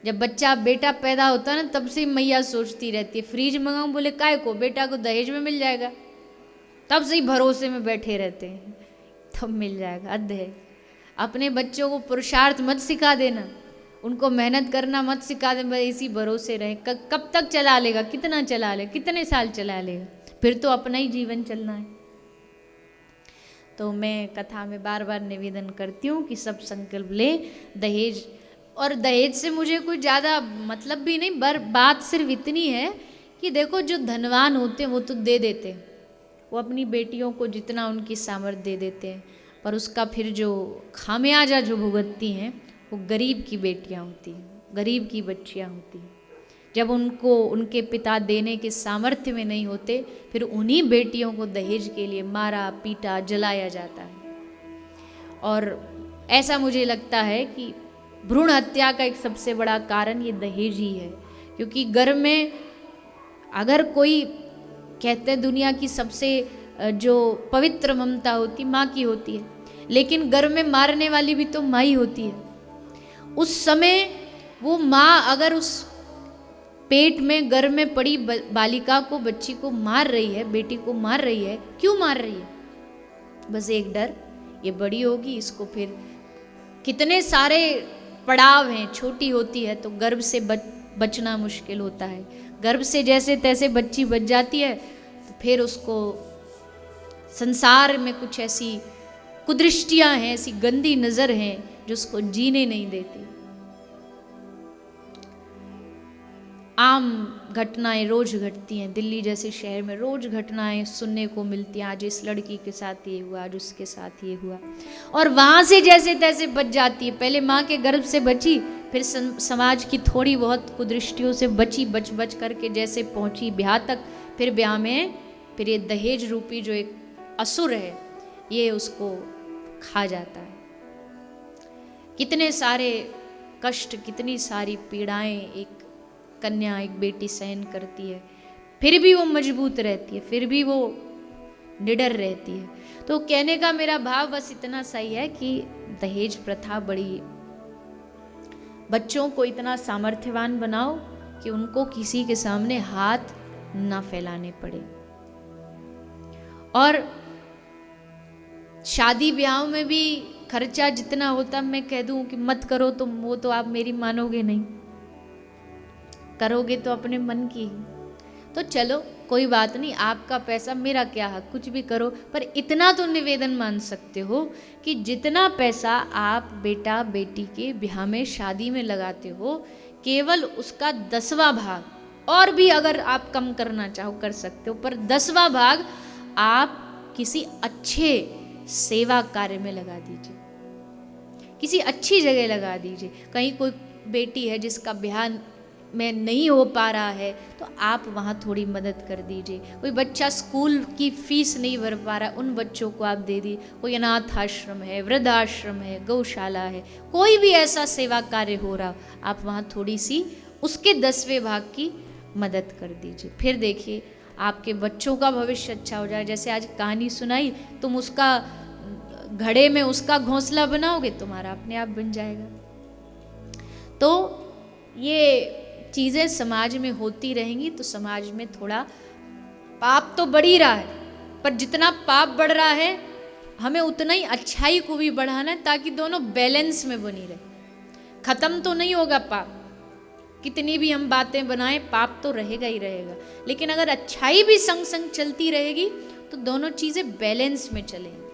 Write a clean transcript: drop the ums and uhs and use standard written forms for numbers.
जब बच्चा बेटा पैदा होता है ना, तब से मैया सोचती रहती है फ्रिज मंगाऊं, बोले काय को, बेटा को दहेज में मिल जाएगा। तब से ही भरोसे में बैठे रहते हैं, तब मिल जाएगा दहेज। अपने बच्चों को पुरुषार्थ मत सिखा देना, उनको मेहनत करना मत सिखा देना, इसी भरोसे रहे। कब तक चला लेगा, कितना चला लेगा, कितने साल चला लेगा, फिर तो अपना ही जीवन चलना है। तो मैं कथा में बार बार निवेदन करती हूँ कि सब संकल्प ले दहेज। और दहेज से मुझे कोई ज़्यादा मतलब भी नहीं, बात सिर्फ इतनी है कि देखो जो धनवान होते हैं वो तो दे देते हैं, वो अपनी बेटियों को जितना उनकी सामर्थ्य दे देते हैं, पर उसका फिर जो खामियाजा जो भुगतती हैं वो गरीब की बेटियां होती हैं, गरीब की बच्चियां होती हैं। जब उनको उनके पिता देने के सामर्थ्य में नहीं होते, फिर उन्हीं बेटियों को दहेज के लिए मारा पीटा जलाया जाता है। और ऐसा मुझे लगता है कि भ्रूण हत्या का एक सबसे बड़ा कारण ये दहेज ही है। क्योंकि घर में अगर कोई, कहते हैं दुनिया की सबसे जो पवित्र ममता होती माँ की होती है, लेकिन घर में मारने वाली भी तो माँ ही होती है। उस समय वो माँ अगर उस पेट में घर में पड़ी बालिका को, बच्ची को मार रही है, बेटी को मार रही है, क्यों मार रही है? बस एक डर, ये बड़ी होगी, इसको फिर कितने सारे पड़ाव हैं, छोटी होती है तो गर्भ से बचना मुश्किल होता है। गर्भ से जैसे तैसे बच्ची बच जाती है तो फिर उसको संसार में कुछ ऐसी कुदृष्टियां हैं, ऐसी गंदी नजर हैं जो उसको जीने नहीं देती। आम घटनाएं रोज घटती हैं, दिल्ली जैसे शहर में रोज घटनाएं सुनने को मिलती हैं, आज इस लड़की के साथ ये हुआ, आज उसके साथ ये हुआ, और वहां से जैसे तैसे बच जाती है। पहले माँ के गर्भ से बची, फिर समाज की थोड़ी बहुत कुदृष्टियों से बची, बच बच करके जैसे पहुंची ब्याह तक, फिर ब्याह में फिर ये दहेज रूपी जो एक असुर है ये उसको खा जाता है। कितने सारे कष्ट, कितनी सारी पीड़ाएं एक कन्या, एक बेटी सहन करती है, फिर भी वो मजबूत रहती है, फिर भी वो निडर रहती है। तो कहने का मेरा भाव बस इतना सही है कि दहेज प्रथा बड़ी, बच्चों को इतना सामर्थ्यवान बनाओ कि उनको किसी के सामने हाथ ना फैलाने पड़े। और शादी ब्याह में भी खर्चा जितना होता, मैं कह दूं कि मत करो तो वो तो आप मेरी मानोगे नहीं, करोगे तो अपने मन की ही। तो चलो कोई बात नहीं, आपका पैसा, मेरा क्या हक, कुछ भी करो, पर इतना तो निवेदन मान सकते हो कि जितना पैसा आप बेटा बेटी के ब्याह में शादी में लगाते हो, केवल उसका 10वां भाग, और भी अगर आप कम करना चाहो कर सकते हो, पर 10वां भाग आप किसी अच्छे सेवा कार्य में लगा दीजिए, किसी अच्छी जगह लगा दीजिए। कहीं कोई बेटी है जिसका ब्याह में नहीं हो पा रहा है तो आप वहाँ थोड़ी मदद कर दीजिए। कोई बच्चा स्कूल की फीस नहीं भर पा रहा, उन बच्चों को आप दे दीजिए। कोई अनाथ आश्रम है, वृद्धाश्रम है, गौशाला है, कोई भी ऐसा सेवा कार्य हो रहा, आप वहाँ थोड़ी सी उसके 10वें भाग की मदद कर दीजिए। फिर देखिए आपके बच्चों का भविष्य अच्छा हो जाए। जैसे आज कहानी सुनाई, तुम उसका घड़े में उसका घोंसला बनाओगे, तुम्हारा अपने आप बन जाएगा। तो ये चीज़ें समाज में होती रहेंगी तो समाज में थोड़ा पाप तो बढ़ ही रहा है, पर जितना पाप बढ़ रहा है हमें उतना ही अच्छाई को भी बढ़ाना है, ताकि दोनों बैलेंस में बनी रहे। खत्म तो नहीं होगा पाप, कितनी भी हम बातें बनाएं पाप तो रहेगा ही रहेगा, लेकिन अगर अच्छाई भी संग संग चलती रहेगी तो दोनों चीज़ें बैलेंस में चलेंगी।